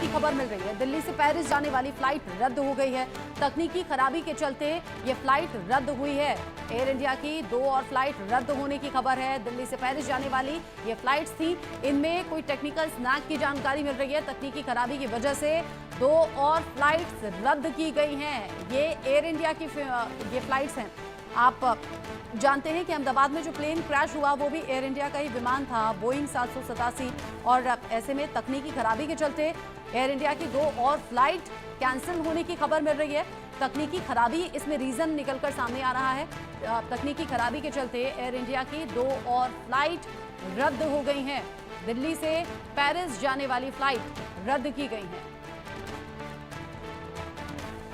की खबर मिल रही है। दिल्ली से पेरिस जाने वाली फ्लाइट रद्द हो गई है। तकनीकी खराबी के चलते ये फ्लाइट रद्द हुई है। एयर इंडिया की 2 और फ्लाइट रद्द होने की खबर है। दिल्ली से पेरिस जाने वाली ये फ्लाइट्स थी, इनमें कोई टेक्निकल स्नैक की जानकारी मिल रही है। तकनीकी खराबी की वजह से 2 और फ्लाइट्स रद्द की गई हैं। ये एयर इंडिया की ये फ्लाइट्स हैं। आप जानते हैं कि अहमदाबाद में जो प्लेन क्रैश हुआ वो भी एयर इंडिया का ही विमान था, बोइंग 787, और ऐसे में तकनीकी खराबी के चलते एयर इंडिया की 2 और फ्लाइट कैंसिल होने की खबर मिल रही है। तकनीकी खराबी इसमें रीजन निकलकर सामने आ रहा है। तकनीकी खराबी के चलते एयर इंडिया की 2 और फ्लाइट रद्द हो गई हैं। दिल्ली से पेरिस जाने वाली फ्लाइट रद्द की गई है।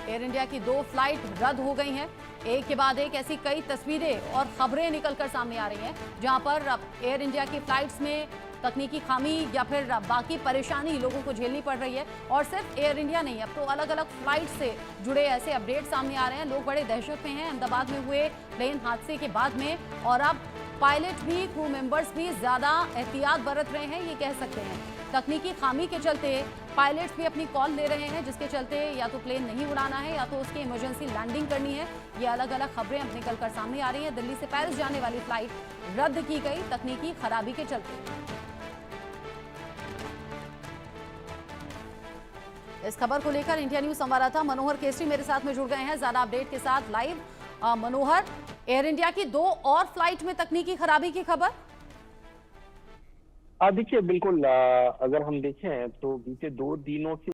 एयर इंडिया की 2 फ्लाइट रद्द हो गई हैं। एक के बाद एक ऐसी कई तस्वीरें और खबरें निकलकर सामने आ रही हैं, जहां पर एयर इंडिया की फ्लाइट्स में तकनीकी खामी या फिर बाकी परेशानी लोगों को झेलनी पड़ रही है। और सिर्फ एयर इंडिया नहीं, अब तो अलग अलग फ्लाइट से जुड़े ऐसे अपडेट सामने आ रहे हैं। लोग बड़े दहशत में हैं अहमदाबाद में हुए प्लेन हादसे के बाद में, और अब पायलट भी, क्रू मेंबर्स भी ज्यादा एहतियात बरत रहे हैं, ये कह सकते हैं। तकनीकी खामी के चलते पायलट्स भी अपनी कॉल ले रहे हैं, जिसके चलते या तो प्लेन नहीं उड़ाना है या तो उसकी इमरजेंसी लैंडिंग करनी है। ये अलग अलग खबरें अब निकलकर सामने आ रही हैं। दिल्ली से पेरिस जाने वाली फ्लाइट रद्द की गई तकनीकी खराबी के चलते। इस खबर को लेकर इंडिया न्यूज संवाददाता मनोहर केसरी मेरे साथ में जुड़ गए हैं ज्यादा अपडेट के साथ लाइव। मनोहर, एयर इंडिया की 2 और फ्लाइट में तकनीकी खराबी की खबर। देखिए बिल्कुल, अगर हम देखें तो बीते 2 दिनों से